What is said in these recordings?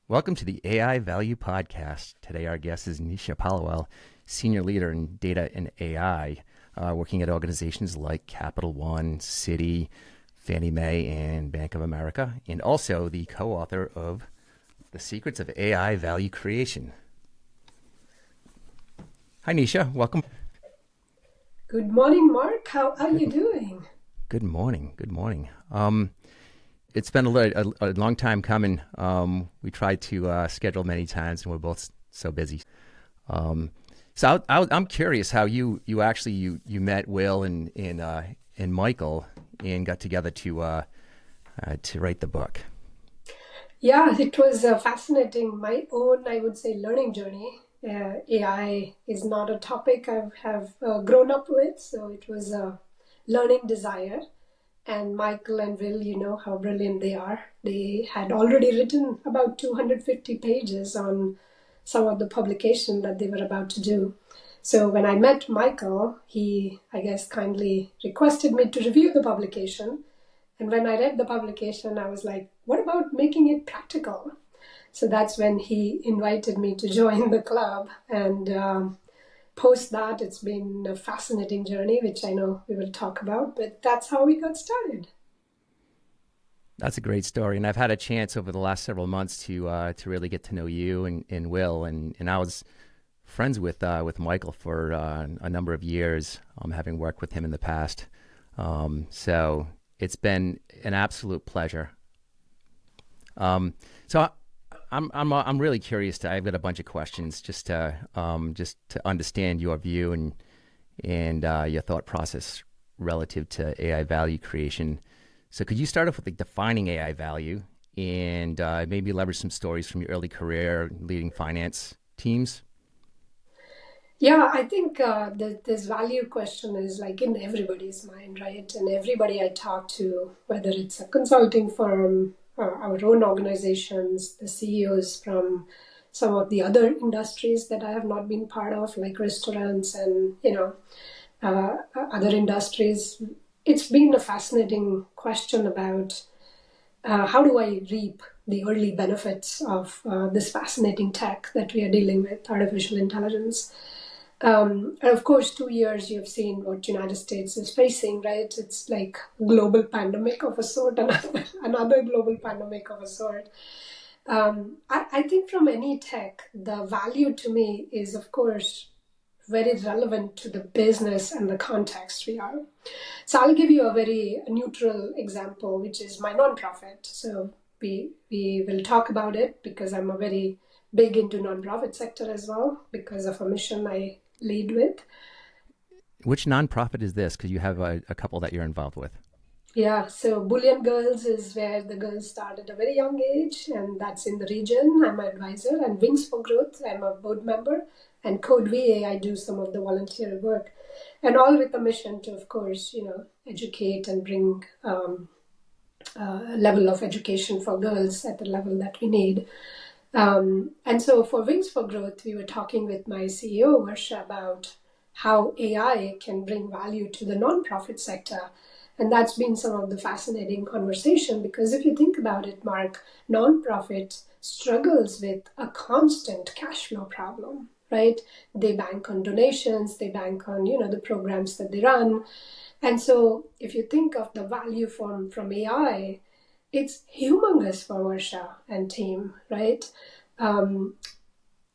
Welcome to the AI Value Podcast. Today, our guest is Nisha Paliwal, Senior Leader in Data and AI, working at organizations like Capital One, Citi, Fannie Mae, and Bank of America, and also the co-author of The Secrets of AI Value Creation. Hi, Nisha. Welcome. Good morning, Mark. How are you doing? Good morning. Good morning. It's been a long time coming. We tried to schedule many times, and we're both so busy. I'm curious how you met Will and Michael and got together to write the book. Yeah, it was fascinating. My own, I would say, learning journey. AI is not a topic I have grown up with, so it was a learning desire. And Michael and Will, you know how brilliant they are. They had already written about 250 pages on some of the publication that they were about to do. So when I met Michael, he, I guess, kindly requested me to review the publication. And when I read the publication, I was like, what about making it practical? So that's when he invited me to join the club. And post that, it's been a fascinating journey, which I know we will talk about, but that's how we got started. That's a great story, and I've had a chance over the last several months to really get to know you and Will, and I was friends with Michael for a number of years, having worked with him in the past. So it's been an absolute pleasure. So I'm really curious. I've got a bunch of questions just to understand your view and your thought process relative to AI value creation. So could you start off with defining AI value and maybe leverage some stories from your early career leading finance teams? Yeah, I think this value question is like in everybody's mind, right? And everybody I talk to, whether it's a consulting firm, or our own organizations, the CEOs from some of the other industries that I have not been part of, like restaurants and other industries. It's been a fascinating question about how do I reap the early benefits of this fascinating tech that we are dealing with, artificial intelligence. And of course, 2 years you've seen what United States is facing, right? It's like global pandemic of a sort, another global pandemic of a sort. I think from any tech, the value to me is, of course, very relevant to the business and the context we are. So I'll give you a very neutral example, which is my nonprofit. So we will talk about it because I'm a very big into nonprofit sector as well because of a mission I lead with. Which nonprofit is this? Because you have a couple that you're involved with. Yeah, so Boolean Girls is where the girls start at a very young age, and that's in the region. I'm an advisor, and Wings for Growth, I'm a board member, and Code VA, I do some of the volunteer work, and all with a mission to, of course, educate and bring a level of education for girls at the level that we need. And so for Wings for Growth, we were talking with my CEO, Varsha, about how AI can bring value to the nonprofit sector. And that's been some of the fascinating conversation because if you think about it, Mark, nonprofit struggles with a constant cash flow problem, right? They bank on donations, they bank on, the programs that they run. And so if you think of the value from AI, it's humongous for Varsha and team, right? Um,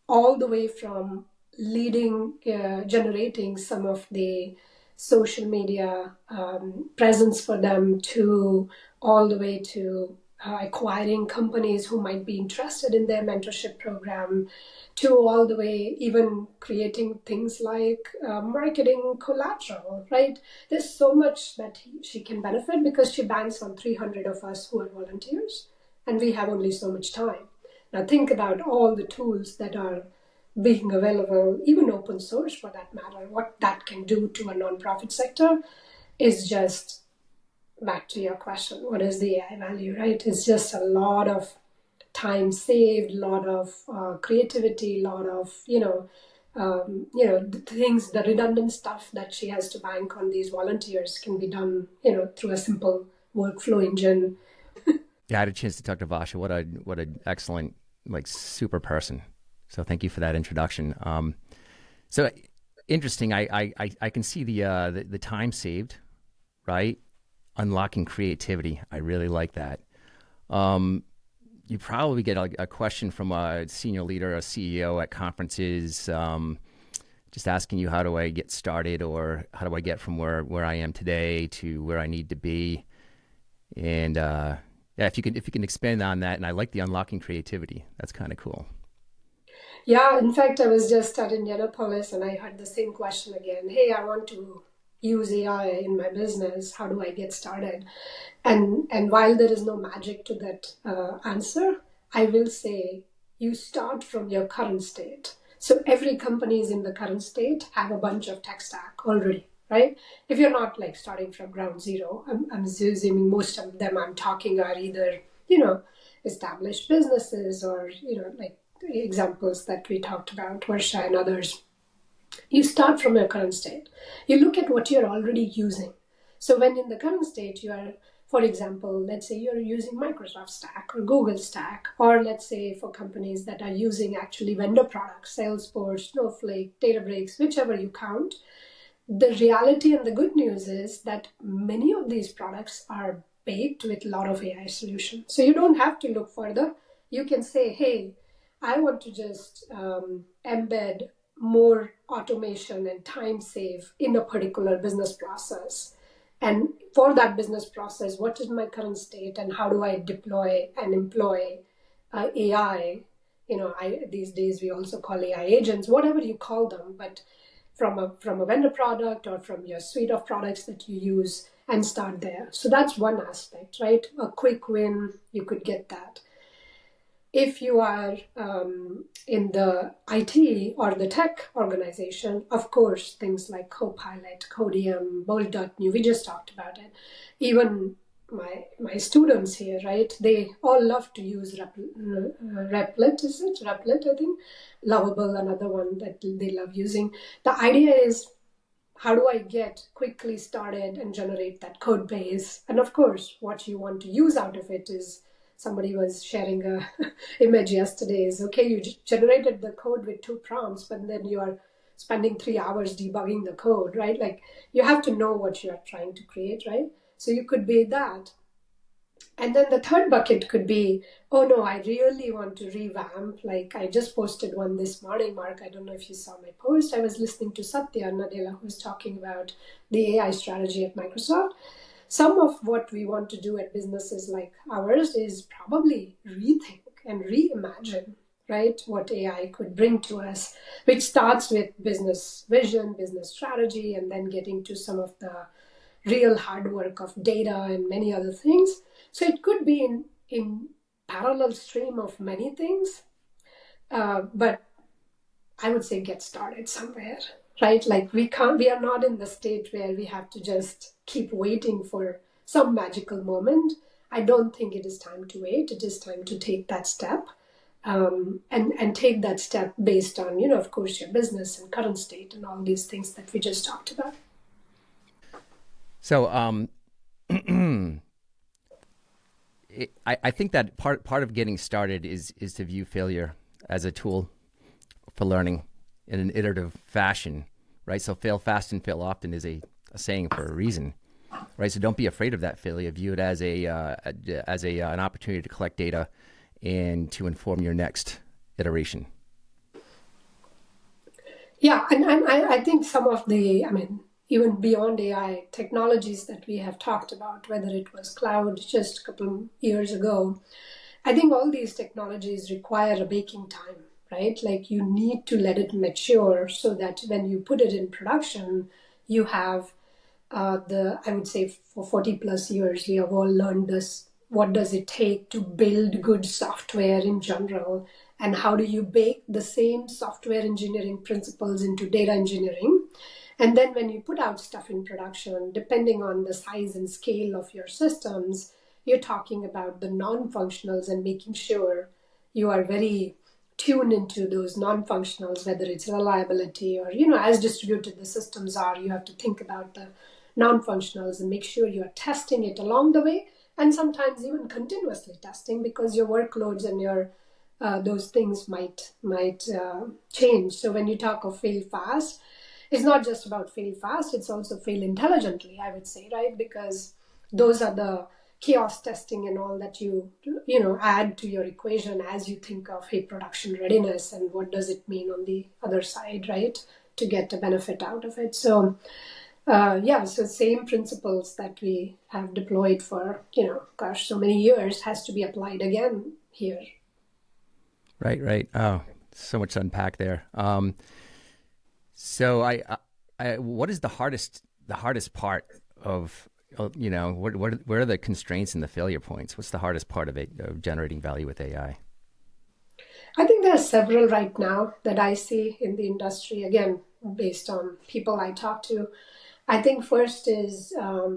all the way from leading, generating some of the social media presence for them to all the way to acquiring companies who might be interested in their mentorship program to all the way even creating things like marketing collateral, right? There's so much that she can benefit because she banks on 300 of us who are volunteers and we have only so much time. Now think about all the tools that are being available, even open source for that matter, what that can do to a nonprofit sector is just back to your question, what is the AI value, right? It's just a lot of time saved, a lot of creativity, a lot of, the things, the redundant stuff that she has to bank on these volunteers can be done, through a simple workflow engine. Yeah, I had a chance to talk to Vasha. What an excellent like super person. So thank you for that introduction. So interesting. I can see the time saved, right? Unlocking creativity. I really like that. Um, you probably get a question from a senior leader, a CEO at conferences, just asking you, how do I get started, or how do I get from where I am today to where I need to be? And yeah, if you can expand on that, and I like the unlocking creativity. That's kind of cool. Yeah, in fact, I was just at Indianapolis and I had the same question again. Hey, I want to use AI in my business. How do I get started? And while there is no magic to that answer, I will say you start from your current state. So every company is in the current state have a bunch of tech stack already, right? If you're not like starting from ground zero, I'm assuming most of them I'm talking are either, established businesses or, like examples that we talked about, Varsha and others. You start from your current state. You look at what you're already using. So when in the current state, you are, for example, let's say you're using Microsoft Stack or Google Stack, or let's say for companies that are using actually vendor products, Salesforce, Snowflake, Databricks, whichever you count, the reality and the good news is that many of these products are baked with a lot of AI solutions. So you don't have to look further. You can say, hey, I want to just embed more automation and time save in a particular business process. And for that business process, what is my current state and how do I deploy and employ AI? These days we also call AI agents, whatever you call them, but from a vendor product or from your suite of products that you use and start there. So that's one aspect, right? A quick win, you could get that. If you are in the IT or the tech organization, of course, things like Copilot, Codium, Bolt.new, we just talked about it. Even my students here, right? They all love to use Replit, is it? Replit, I think. Lovable, another one that they love using. The idea is, how do I get quickly started and generate that code base? And of course, what you want to use out of it is, somebody was sharing a image yesterday, is okay, you generated the code with 2 prompts, but then you are spending 3 hours debugging the code, right? Like you have to know what you are trying to create, right? So you could be that. And then the third bucket could be, oh no, I really want to revamp. Like I just posted one this morning, Mark. I don't know if you saw my post. I was listening to Satya Nadella, who was talking about the AI strategy at Microsoft. Some of what we want to do at businesses like ours is probably rethink and reimagine, right? What AI could bring to us, which starts with business vision, business strategy, and then getting to some of the real hard work of data and many other things. So it could be in parallel stream of many things, but I would say get started somewhere, right? Like we are not in the state where we have to just keep waiting for some magical moment. I don't think it is time to wait. It is time to take that step, and take that step based on, of course, your business and current state and all these things that we just talked about. So I think that part of getting started is to view failure as a tool for learning in an iterative fashion, right? So fail fast and fail often is a saying for a reason, right? So don't be afraid of that failure. View it as an opportunity to collect data and to inform your next iteration. Yeah, and I think some of the, even beyond AI technologies that we have talked about, whether it was cloud just a couple of years ago, I think all these technologies require a baking time, right? Like you need to let it mature so that when you put it in production, you have I would say for 40 plus years, we have all learned this. What does it take to build good software in general? And how do you bake the same software engineering principles into data engineering? And then when you put out stuff in production, depending on the size and scale of your systems, you're talking about the non-functionals and making sure you are very tuned into those non-functionals, whether it's reliability or, as distributed the systems are, you have to think about the non-functionals and make sure you are testing it along the way, and sometimes even continuously testing, because your workloads and your those things might change. So when you talk of fail fast, it's not just about fail fast, it's also fail intelligently, I would say, right? Because those are the chaos testing and all that you add to your equation as you think of, hey, production readiness and what does it mean on the other side, right, to get a benefit out of it. So so same principles that we have deployed for, so many years has to be applied again here. Right. Oh, so much to unpack there. So what is the hardest part of, what are the constraints and the failure points? What's the hardest part of it, of generating value with AI? I think there are several right now that I see in the industry, again, based on people I talk to. I think first is a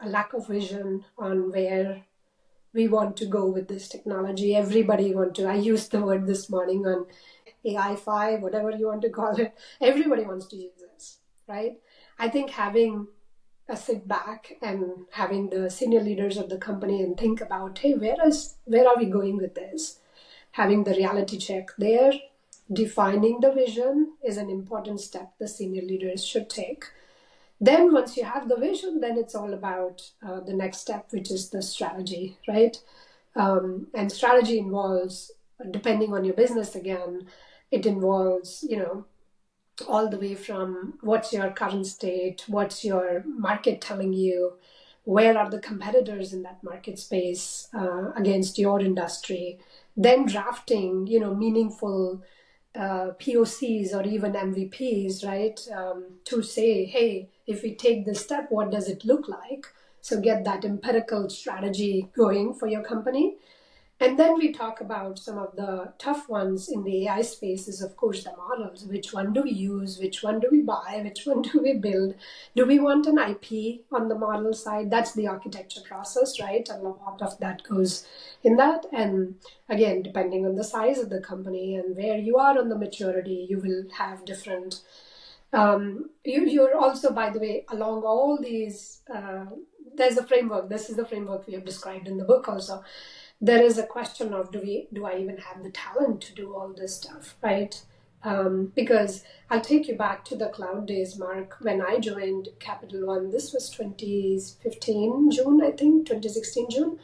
lack of vision on where we want to go with this technology. Everybody want to, I used the word this morning on AI 5, whatever you want to call it. Everybody wants to use this, right? I think having a sit back and having the senior leaders of the company and think about, hey, where are we going with this? Having the reality check there, defining the vision is an important step the senior leaders should take. Then once you have the vision, then it's all about the next step, which is the strategy, right? And strategy involves, depending on your business again, it involves, all the way from what's your current state, what's your market telling you, where are the competitors in that market space against your industry, then drafting, meaningful POCs or even MVPs, right? To say, hey, if we take this step, what does it look like? So get that empirical strategy going for your company. And then we talk about some of the tough ones in the AI space is, of course, the models. Which one do we use? Which one do we buy? Which one do we build? Do we want an IP on the model side? That's the architecture process, right? A lot of that goes in that. And again, depending on the size of the company and where you are on the maturity, you will have different. You're also, by the way, along all these, there's a framework. This is the framework we have described in the book also. There is a question of do I even have the talent to do all this stuff, right? Because I'll take you back to the cloud days, Mark. When I joined Capital One, this was 2015 June, I think, 2016 June.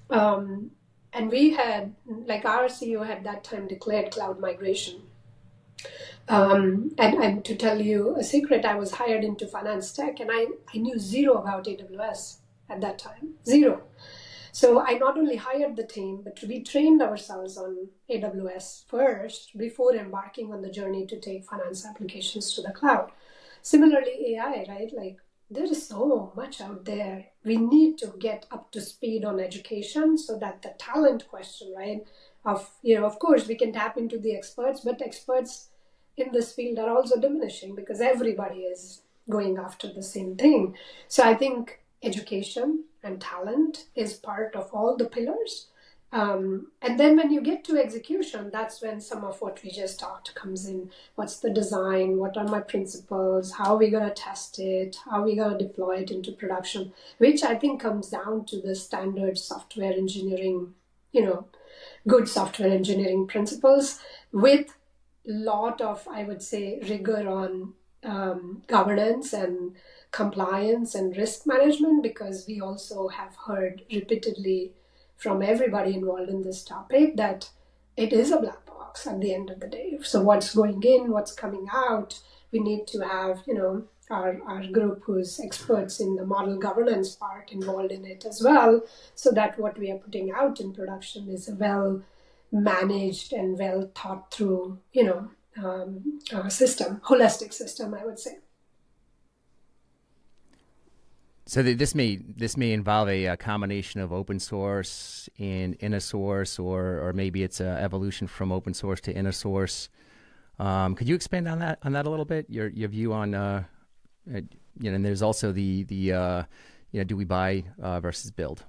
And we had, like our CEO had that time declared cloud migration. And to tell you a secret, I was hired into finance tech and I knew zero about AWS at that time, zero. So I not only hired the team, but we trained ourselves on AWS first before embarking on the journey to take finance applications to the cloud. Similarly, AI, right? Like there is so much out there. We need to get up to speed on education so that the talent question, right? Of course, we can tap into the experts, but experts in this field are also diminishing because everybody is going after the same thing. So I think education and talent is part of all the pillars. And then when you get to execution, that's when some of what we just talked comes in. What's the design? What are my principles? How are we going to test it? How are we going to deploy it into production? Which I think comes down to the standard software engineering, good software engineering principles with lot of, I would say, rigor on governance and compliance and risk management, because we also have heard repeatedly from everybody involved in this topic that it is a black box at the end of the day. So what's going in, what's coming out, we need to have, our group who's experts in the model governance part involved in it as well, so that what we are putting out in production is a well managed and well thought through, system, holistic system, I would say. So this may involve a combination of open source and inner source, or maybe it's an evolution from open source to inner source. Could you expand on that a little bit? Your view on and there's also the do we buy versus build?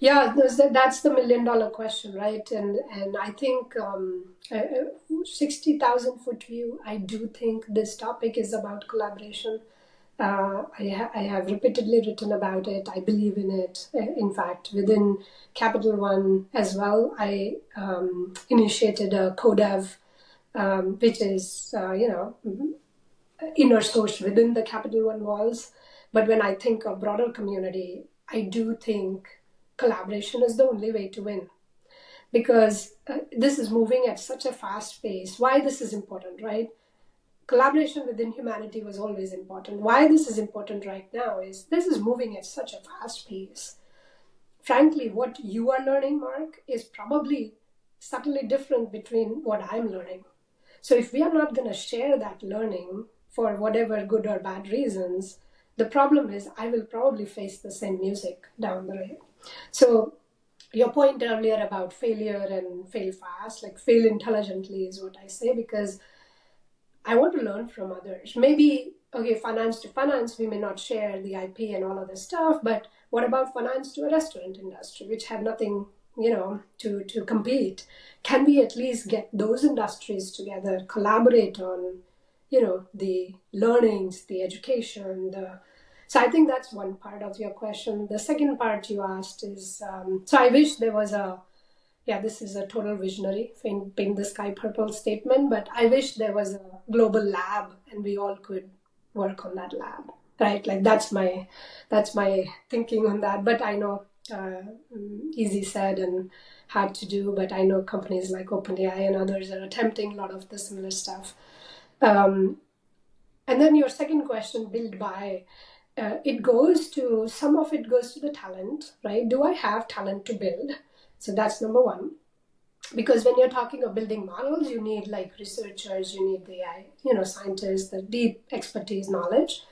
Yeah, that's the $1 million question, right? And I think 60,000 foot view. I do think this topic is about collaboration. I have repeatedly written about it. I believe in it. In fact, within Capital One as well, I initiated a CoDev, which is, inner sourced within the Capital One walls. But when I think of broader community, I do think collaboration is the only way to win, because this is moving at such a fast pace. Why this is important, right? Collaboration within humanity was always important. Why this is important right now is this is moving at such a fast pace. Frankly, what you are learning, Mark, is probably subtly different between what I'm learning. So if we are not going to share that learning for whatever good or bad reasons, the problem is I will probably face the same music down the road. So your point earlier about failure and fail fast, like fail intelligently is what I say, because I want to learn from others. Maybe, okay, finance to finance, we may not share the IP and all of this stuff, but what about finance to a restaurant industry, which have nothing, to compete? Can we at least get those industries together, collaborate on, the learnings, the education, so I think that's one part of your question. The second part you asked is, so I wish there was this is a total visionary paint the sky purple statement, but I wish there was a global lab and we all could work on that lab, right? Like that's my thinking on that. But I know easy said and hard to do. But I know companies like OpenAI and others are attempting a lot of the similar stuff. Um, and then your second question, build by. Some of it goes to the talent, right? Do I have talent to build? So that's number one. Because when you're talking of building models, you need like researchers, you need the AI, scientists, the deep expertise knowledge.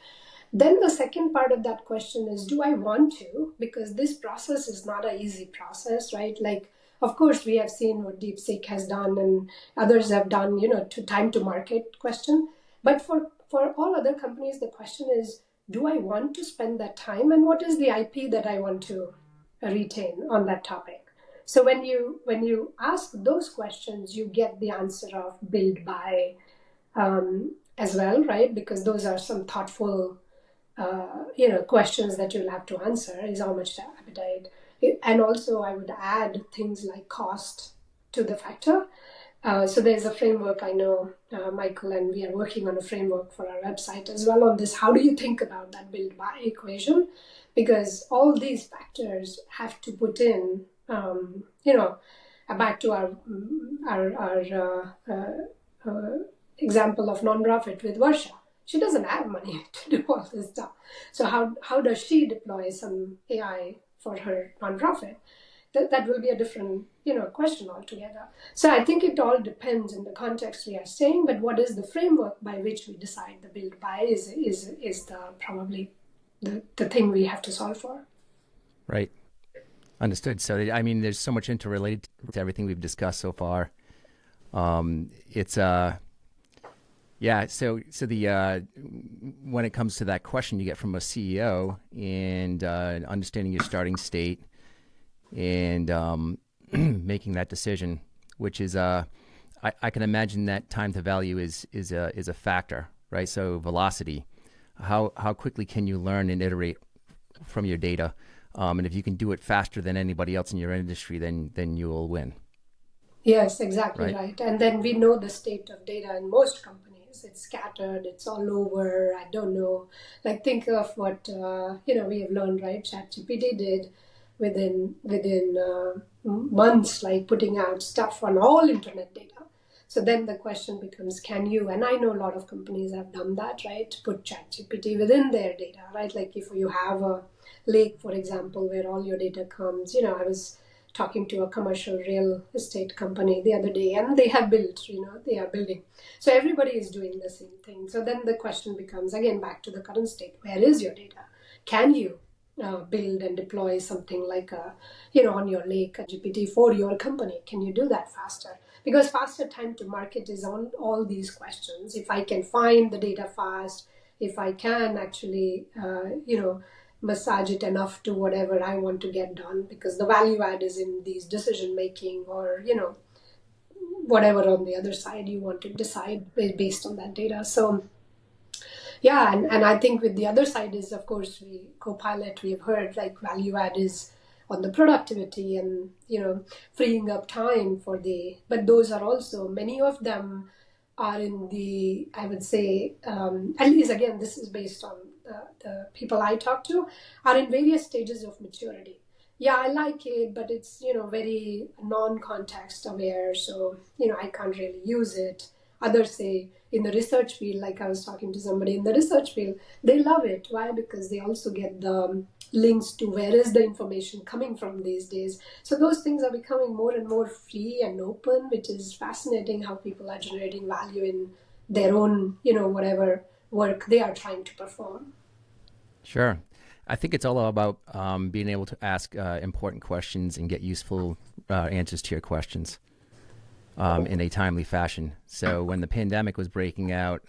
Then the second part of that question is, do I want to? Because this process is not an easy process, right? Like, of course, we have seen what DeepSeek has done and others have done, to time to market question. But for all other companies, the question is, do I want to spend that time? And what is the IP that I want to retain on that topic? So when you ask those questions, you get the answer of build by as well, right? Because those are some thoughtful questions that you'll have to answer is how much appetite. And also I would add things like cost to the factor. So there's a framework, I know, Michael, and we are working on a framework for our website as well on this. How do you think about that build by equation? Because all these factors have to put in, back to our example of nonprofit with Varsha. She doesn't have money to do all this stuff. So how does she deploy some AI for her nonprofit? That will be a different question altogether. So I think it all depends in the context we are saying, but what is the framework by which we decide the build by is the probably the thing we have to solve for. Right. Understood. So, I mean, there's so much interrelated to everything we've discussed so far. It's yeah. So the when it comes to that question you get from a CEO and understanding your starting state and making that decision, which is I can imagine that time to value is a factor, right? So velocity, how quickly can you learn and iterate from your data? And if you can do it faster than anybody else in your industry, then you will win. Yes, exactly right. And then we know the state of data in most companies. It's scattered, it's all over. I don't know. Like think of what we have learned, right? ChatGPT did within months, like putting out stuff on all internet data. So then the question becomes, can you? And I know a lot of companies have done that, right? Put ChatGPT within their data, right? Like if you have a lake, for example, where all your data comes. I was talking to a commercial real estate company the other day, and they have built, they are building. So everybody is doing the same thing. So then the question becomes, again, back to the current state, where is your data? Can you build and deploy something like on your lake, a GPT for your company? Can you do that faster? Because faster time to market is on all these questions. If I can find the data fast, if I can actually, massage it enough to whatever I want to get done, because the value add is in these decision making or, whatever on the other side you want to decide based on that data. So Yeah, and I think with the other side is, of course, Copilot, we've heard like value add is on the productivity and, freeing up time for but those are also, many of them are in the, I would say, at least again, this is based on the people I talk to, are in various stages of maturity. Yeah, I like it, but it's, very non-context aware. So, I can't really use it. Others say in the research field, like I was talking to somebody in the research field, they love it. Why? Because they also get the links to where is the information coming from these days. So those things are becoming more and more free and open, which is fascinating how people are generating value in their own, whatever work they are trying to perform. Sure. I think it's all about being able to ask important questions and get useful answers to your questions in a timely fashion. So when the pandemic was breaking out,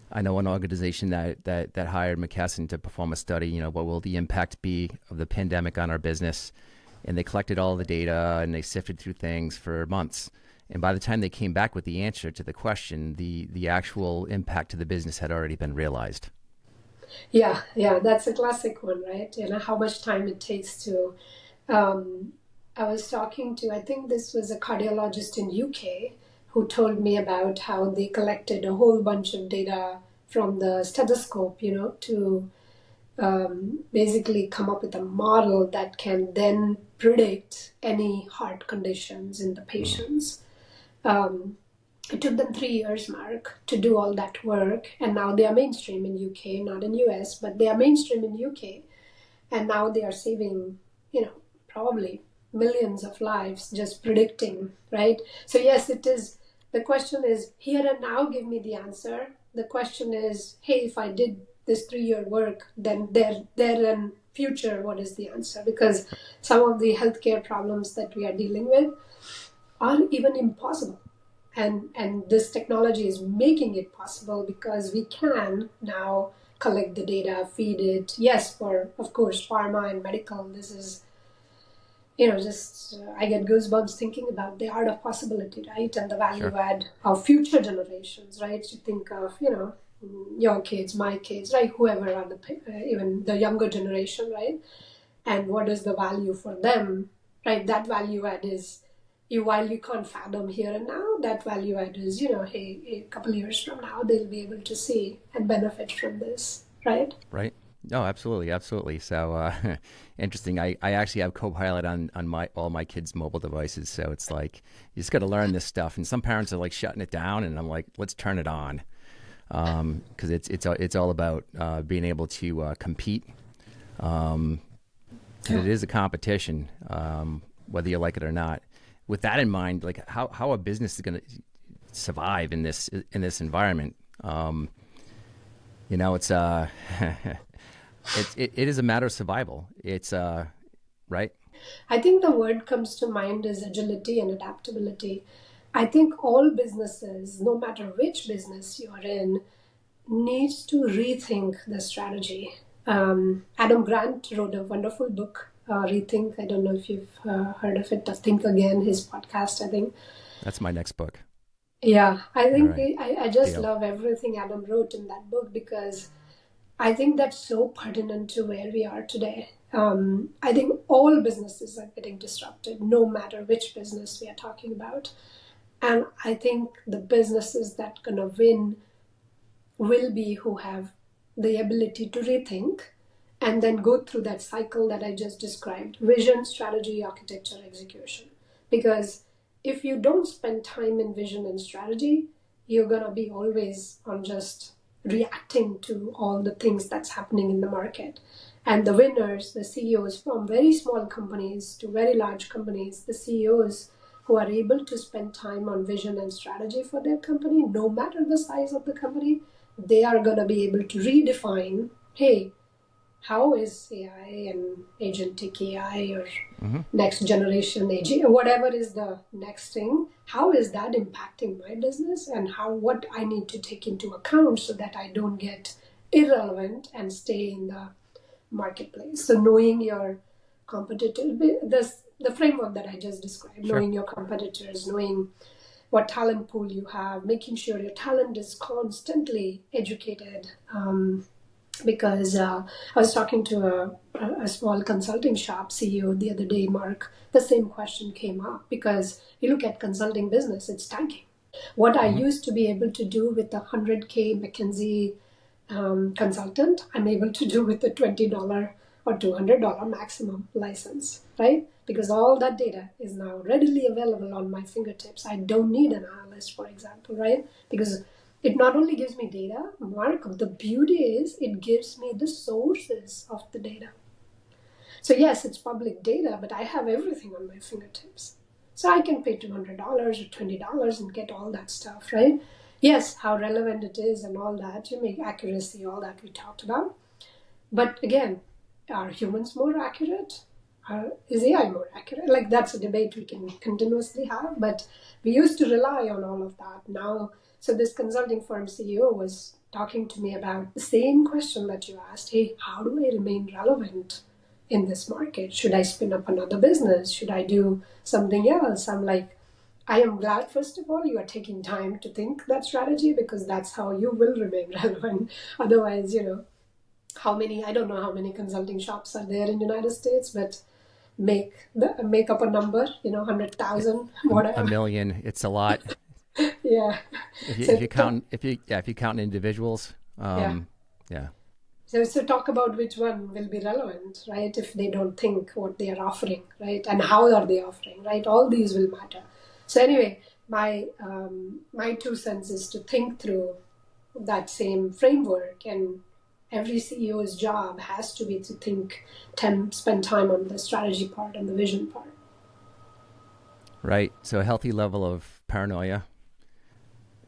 I know an organization that hired McKesson to perform a study, what will the impact be of the pandemic on our business? And they collected all the data and they sifted through things for months. And by the time they came back with the answer to the question, the actual impact to the business had already been realized. Yeah, that's a classic one, right? How much time it takes to. Um, I was talking to, I think this was a cardiologist in UK who told me about how they collected a whole bunch of data from the stethoscope, to basically come up with a model that can then predict any heart conditions in the Mm. patients. Um, it took them 3 years, Mark, to do all that work, and now they are mainstream in UK, not in US, but they are mainstream in UK, and now they are saving, probably millions of lives just predicting, right? So yes, it is. The question is here and now. Give me the answer. The question is, hey, if I did this 3 year work, then there in future, what is the answer? Because some of the healthcare problems that we are dealing with are even impossible, and this technology is making it possible because we can now collect the data, feed it. Yes, for of course pharma and medical, this is, just I get goosebumps thinking about the art of possibility, right? And the value Sure. add of future generations, right? You think of, your kids, my kids, right? Whoever are even the younger generation, right? And what is the value for them, right? That value add is, while you can't fathom here and now, that value add is, hey, a couple of years from now, they'll be able to see and benefit from this, right? Right. No, absolutely, absolutely. So interesting. I actually have Copilot on my all my kids' mobile devices. So it's like you just got to learn this stuff. And some parents are like shutting it down, and I'm like, let's turn it on, because it's all about being able to compete. And Yeah. it is a competition, whether you like it or not. With that in mind, like how a business is going to survive in this environment. It's it is a matter of survival. It's right. I think the word comes to mind is agility and adaptability. I think all businesses, no matter which business you are in, needs to rethink the strategy. Adam Grant wrote a wonderful book, Rethink. I don't know if you've heard of it. Think Again, his podcast, I think. That's my next book. Yeah, I All think right, I just deal. love everything Adam wrote in that book because I think that's so pertinent to where we are today. I think all businesses are getting disrupted, no matter which business we are talking about. And I think the businesses that gonna win will be who have the ability to rethink and then go through that cycle that I just described: vision, strategy, architecture, execution. Because if you don't spend time in vision and strategy, you're going to be always on just reacting to all the things that's happening in the market. And the winners, the CEOs from very small companies to very large companies, the CEOs who are able to spend time on vision and strategy for their company, no matter the size of the company, they are going to be able to redefine, hey, how is AI and agentic AI or Hmm. next generation agent, whatever is the next thing, how is that impacting my business, and what I need to take into account so that I don't get irrelevant and stay in the marketplace. So knowing your competitor, the framework that I just described, Sure. knowing your competitors, knowing what talent pool you have, making sure your talent is constantly educated. Because I was talking to a small consulting shop CEO the other day, Mark, the same question came up because you look at consulting business, it's tanking. What I used to be able to do with a 100K McKinsey consultant, I'm able to do with a $20 or $200 maximum license, right? Because all that data is now readily available on my fingertips. I don't need an analyst, for example, right? Because it not only gives me data, Mark, the beauty is it gives me the sources of the data. So yes, it's public data, but I have everything on my fingertips. So I can pay $200 or $20 and get all that stuff, right? Yes, how relevant it is and all that, you make accuracy, all that we talked about. But again, are humans more accurate? Is AI more accurate? Like that's a debate we can continuously have, but we used to rely on all of that. Now, so this consulting firm CEO was talking to me about the same question that you asked. Hey, how do I remain relevant in this market? Should I spin up another business? Should I do something else? I'm like, I am glad, first of all, you are taking time to think that strategy because that's how you will remain relevant. Otherwise, I don't know how many consulting shops are there in the United States, but make up a number, 100,000, A whatever. million, it's a lot. Yeah. If So you count individuals, yeah. yeah. So talk about which one will be relevant, right? If they don't think what they are offering, right, and how are they offering, right? All these will matter. So anyway, my 2 cents is to think through that same framework, and every CEO's job has to be to spend time on the strategy part and the vision part. Right. So a healthy level of paranoia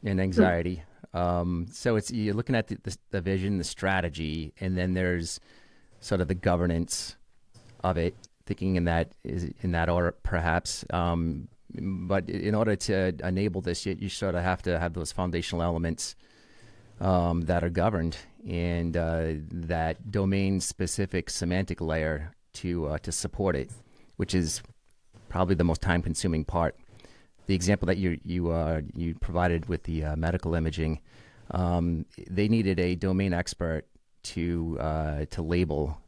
and anxiety. So you're looking at the vision, the strategy, and then there's sort of the governance of it, thinking in that order, perhaps. But in order to enable this, you sort of have to have those foundational elements that are governed, and that domain-specific semantic layer to support it, which is probably the most time-consuming part. The example that you provided with the medical imaging, they needed a domain expert to label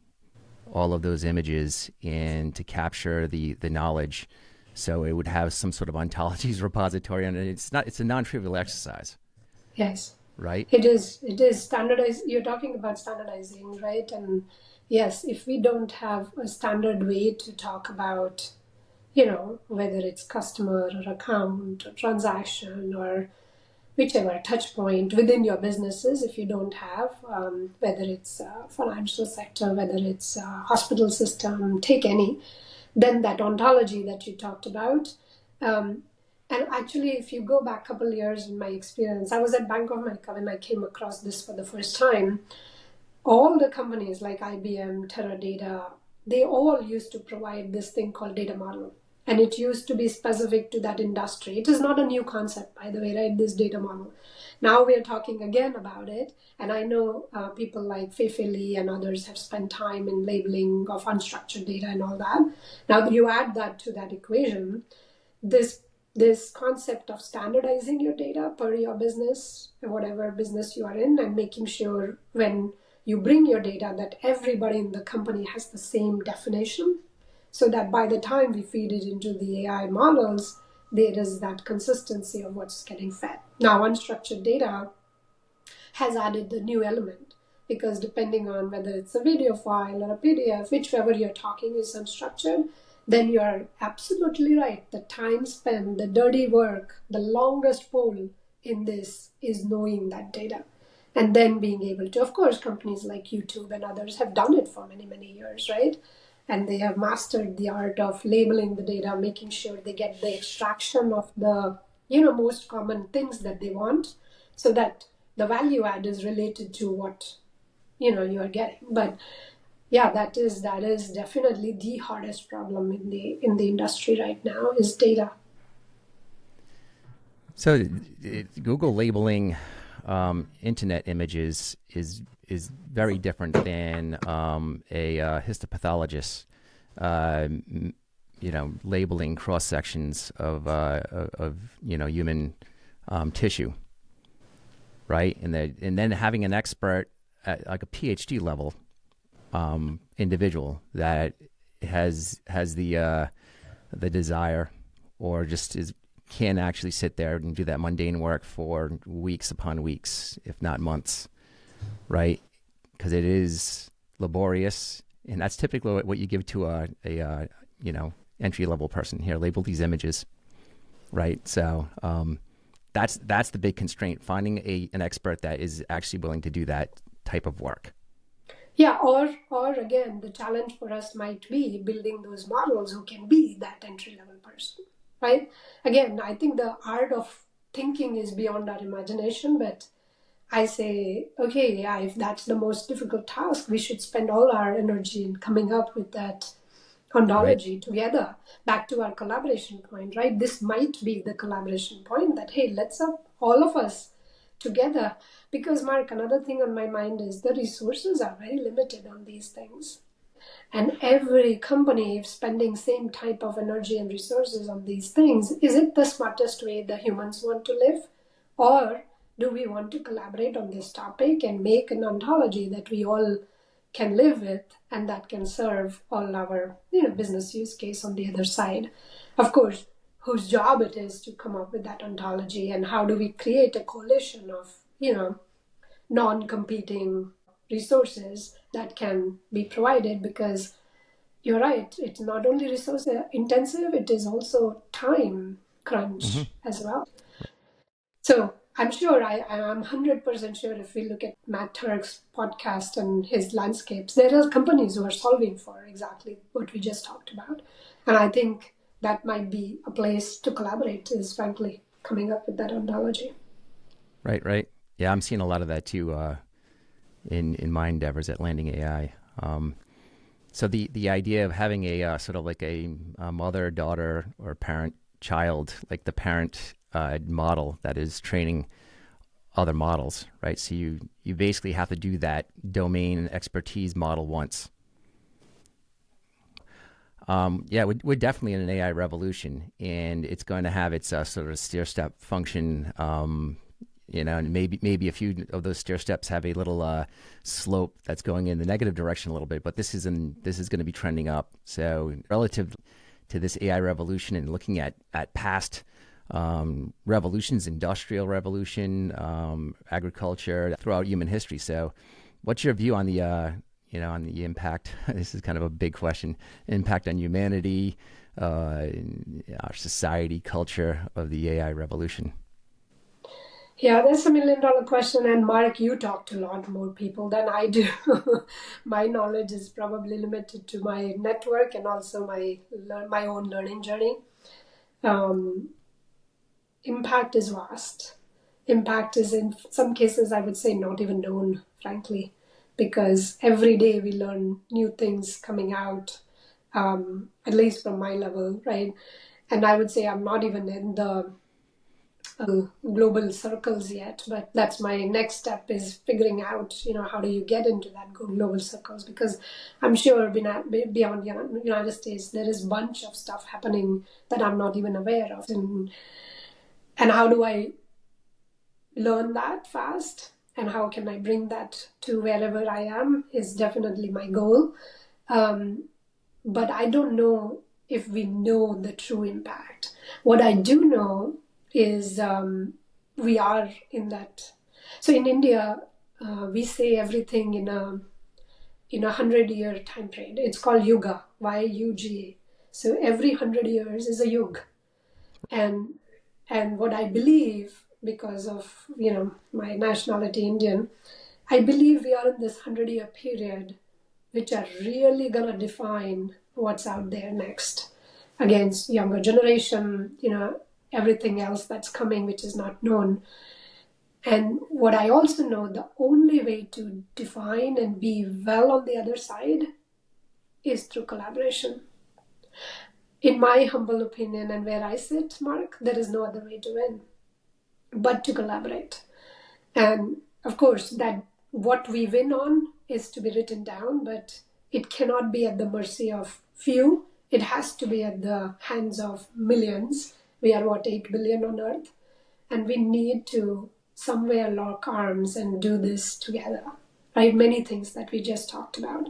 all of those images and to capture the knowledge, so it would have some sort of ontologies repository, and it's a non-trivial exercise. Yes. Right? It is standardized. You're talking about standardizing, right? And yes, if we don't have a standard way to talk about, whether it's customer or account or transaction or whichever touch point within your businesses, if you don't have, whether it's financial sector, whether it's hospital system, take any, then that ontology that you talked about. And actually, if you go back a couple of years in my experience, I was at Bank of America when I came across this for the first time. All the companies like IBM, Teradata, they all used to provide this thing called data model. And it used to be specific to that industry. It is not a new concept, by the way, right? This data model. Now we are talking again about it. And I know people like Fei Li and others have spent time in labeling of unstructured data and all that. Now you add that to that equation, this concept of standardizing your data per your business, whatever business you are in, and making sure when you bring your data that everybody in the company has the same definition, so that by the time we feed it into the AI models, there is that consistency of what's getting fed. Now, unstructured data has added the new element, because depending on whether it's a video file or a PDF, whichever you're talking is unstructured, then you are absolutely right. The time spent, the dirty work, the longest pole in this is knowing that data. And then being able to, of course, companies like YouTube and others have done it for many, many years, right? And they have mastered the art of labeling the data, making sure they get the extraction of the, most common things that they want, so that the value add is related to what, you are getting. But yeah, that is definitely the hardest problem in the industry right now is data. So Google labeling internet images is very different than a histopathologist labeling cross sections of human tissue, right? And then having an expert at like a PhD level individual that has the desire, or just can actually sit there and do that mundane work for weeks upon weeks, if not months, right? Because it is laborious, and that's typically what you give to a entry level person. Here, label these images, right? So that's the big constraint: finding an expert that is actually willing to do that type of work. Yeah, or again, the challenge for us might be building those models who can be that entry level person, right? Again, I think the art of thinking is beyond our imagination, but I say, okay, yeah, if that's the most difficult task, we should spend all our energy in coming up with that Right. ontology together. Back to our collaboration point, right? This might be the collaboration point that, hey, let's up all of us together. Because, Mark, another thing on my mind is the resources are very limited on these things. And every company is spending same type of energy and resources on these things. Is it the smartest way the humans want to live? Or do we want to collaborate on this topic and make an ontology that we all can live with and that can serve all our business use case on the other side? Of course, whose job it is to come up with that ontology, and how do we create a coalition of non-competing resources that can be provided, because you're right, it's not only resource intensive, it is also time Mm-hmm. crunch as well. So I'm sure, I'm 100% sure, if we look at Matt Turk's podcast and his landscapes, there are companies who are solving for exactly what we just talked about. And I think that might be a place to collaborate, is frankly coming up with that ontology. Right, right. Yeah, I'm seeing a lot of that too in my endeavors at Landing AI. So the idea of having a sort of like a mother, daughter, or parent, child, like the parent model that is training other models, right? So you basically have to do that domain expertise model once. Yeah, we're definitely in an AI revolution, and it's going to have its sort of stair-step function. And maybe a few of those stair steps have a little slope that's going in the negative direction a little bit, but this is going to be trending up. So relative to this AI revolution, and looking at past revolutions, industrial revolution, agriculture, throughout human history. So, what's your view on the on the impact? This is kind of a big question. Impact on humanity, our society, culture of the AI revolution. Yeah, that's $1 million question. And Mark, you talk to a lot more people than I do. My knowledge is probably limited to my network and also my own learning journey. Um, Impact is vast. Impact is, in some cases, I would say, not even known, frankly, because every day we learn new things coming out, at least from my level, right? And I would say I'm not even in the global circles yet, but that's my next step, is figuring out, how do you get into that global circles? Because I'm sure beyond United States, there is a bunch of stuff happening that I'm not even aware of. And how do I learn that fast? And how can I bring that to wherever I am is definitely my goal. But I don't know if we know the true impact. What I do know is we are in that. So in India, we say everything in a 100-year time period. It's called Yuga, YUGA. So every 100 years is a Yug. And what I believe, because of my nationality Indian, I believe we are in this 100-year period, which are really gonna define what's out there next, against younger generation, everything else that's coming, which is not known. And what I also know, the only way to define and be well on the other side is through collaboration. In my humble opinion, and where I sit, Mark, there is no other way to win but to collaborate. And of course, that what we win on is to be written down, but it cannot be at the mercy of few. it has to be at the hands of millions. We are what, 8 billion on Earth, and we need to somewhere lock arms and do this together, right? Many things that we just talked about.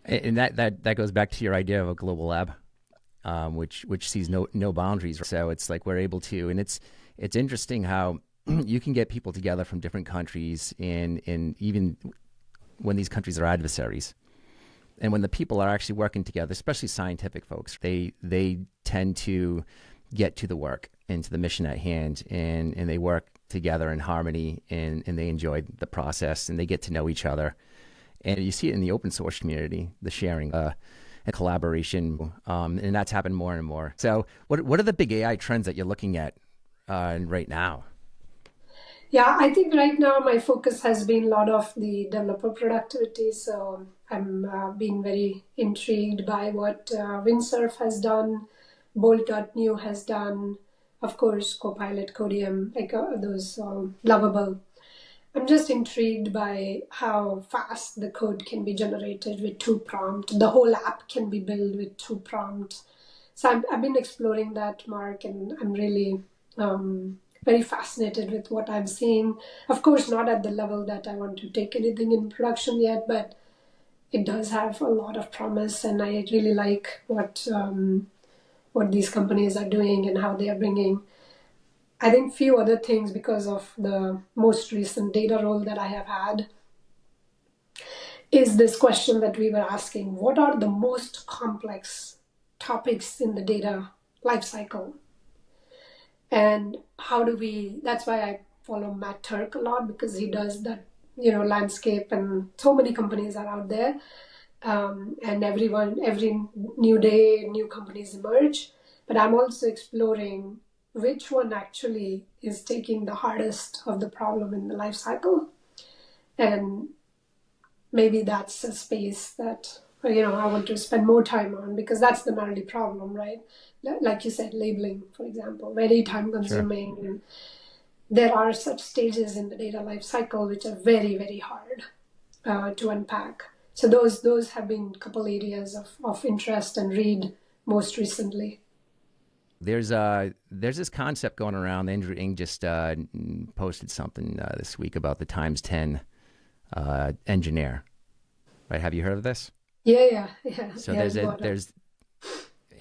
And that goes back to your idea of a global lab, which sees no boundaries. So it's like we're able to, and it's interesting how you can get people together from different countries, and even when these countries are adversaries, and when the people are actually working together, especially scientific folks, they tend to get to the work and to the mission at hand, and they work together in harmony, and they enjoy the process, and they get to know each other. And you see it in the open source community, the sharing and collaboration, and that's happened more and more. So what are the big AI trends that you're looking at right now? Yeah, I think right now my focus has been a lot of the developer productivity. So I'm being very intrigued by what Windsurf has done, Bolt.new has done, of course, Copilot, Codium, like those lovable. I'm just intrigued by how fast the code can be generated with two prompts. The whole app can be built with two prompts. So I've been exploring that, Mark, and I'm really very fascinated with what I'm seeing. Of course, not at the level that I want to take anything in production yet, but it does have a lot of promise, and I really like what these companies are doing and how they are bringing. I think few other things because of the most recent data role that I have had is this question that we were asking: what are the most complex topics in the data lifecycle? And how do we, that's why I follow Matt Turk a lot, because he does that, landscape, and so many companies are out there. And every new day, new companies emerge. But I'm also exploring which one actually is taking the hardest of the problem in the life cycle. And maybe that's a space that, I want to spend more time on, because that's the gnarly problem, right? Like you said, labeling, for example, very time Sure. consuming. And there are such stages in the data life cycle which are very, very hard to unpack. So those have been a couple areas of interest and read most recently. There's this concept going around. Andrew Ng just posted something this week about the times 10 engineer. Right? Have you heard of this? Yeah. So Yeah, it's brought up. there's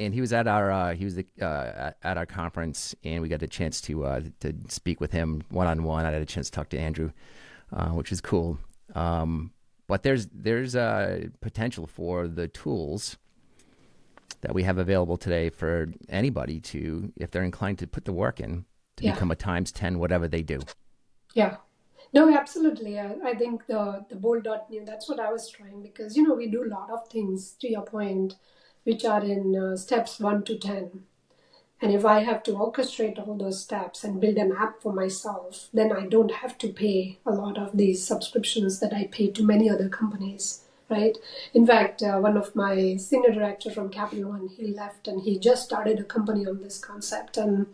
and he was at our at our conference, and we got a chance to speak with him one on one. I had a chance to talk to Andrew, which is cool. But there's a potential for the tools that we have available today for anybody to, if they're inclined to put the work in, to Yeah, become a times 10 whatever they do. yeah. No, absolutely. I think the bold.new, that's what I was trying, because we do a lot of things, to your point, which are in steps 1 to 10. And if I have to orchestrate all those steps and build an app for myself, then I don't have to pay a lot of these subscriptions that I pay to many other companies, right? In fact, one of my senior director from Capital One, he left and he just started a company on this concept. And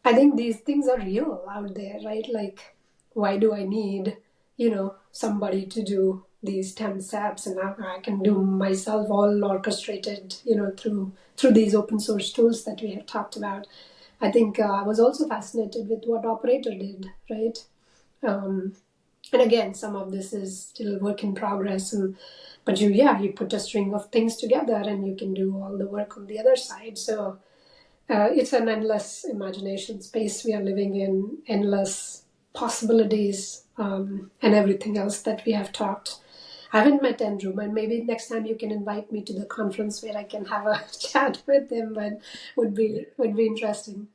I think these things are real out there, right? Like, why do I need, somebody to do these 10 steps, and I can do myself all orchestrated, through these open source tools that we have talked about. I think I was also fascinated with what Operator did, right? Um, and again, some of this is still work in progress, but you put a string of things together and you can do all the work on the other side. So it's an endless imagination space we are living in, endless possibilities, and everything else that we have talked. I haven't met Andrew, but maybe next time you can invite me to the conference where I can have a chat with him. But would be interesting.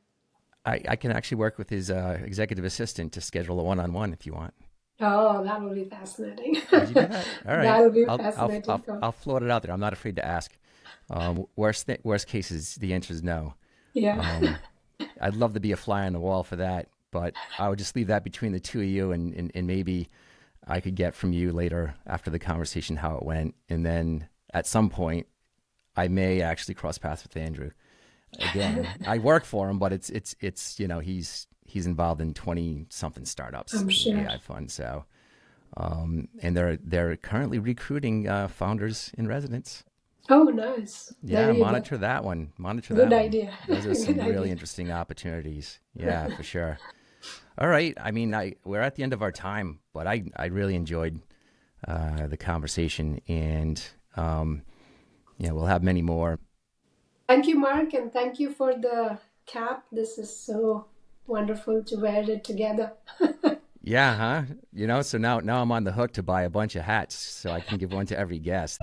I can actually work with his executive assistant to schedule a one-on-one if you want. Oh, that will be fascinating. Would you do that? All right. That will be I'll fascinating. I'll, I'll float it out there. I'm not afraid to ask. Worst cases, the answer is no. Yeah. Um, I'd love to be a fly on the wall for that, but I would just leave that between the two of you, and maybe I could get from you later after the conversation how it went, and then at some point I may actually cross paths with Andrew again. I work for him, but it's he's involved in 20 something startups I'm in sure. AI funds. So and they're currently recruiting founders in residence. Oh, nice. There Yeah, you go. monitor that one. Monitor Good that one. idea. Those are Good some really idea. interesting opportunities. Yeah, for sure. All right. I mean, we're at the end of our time, but I really enjoyed the conversation, and yeah, we'll have many more. Thank you, Mark, and thank you for the cap. This is so wonderful to wear it together. Yeah, huh? So now I'm on the hook to buy a bunch of hats so I can give one to every guest.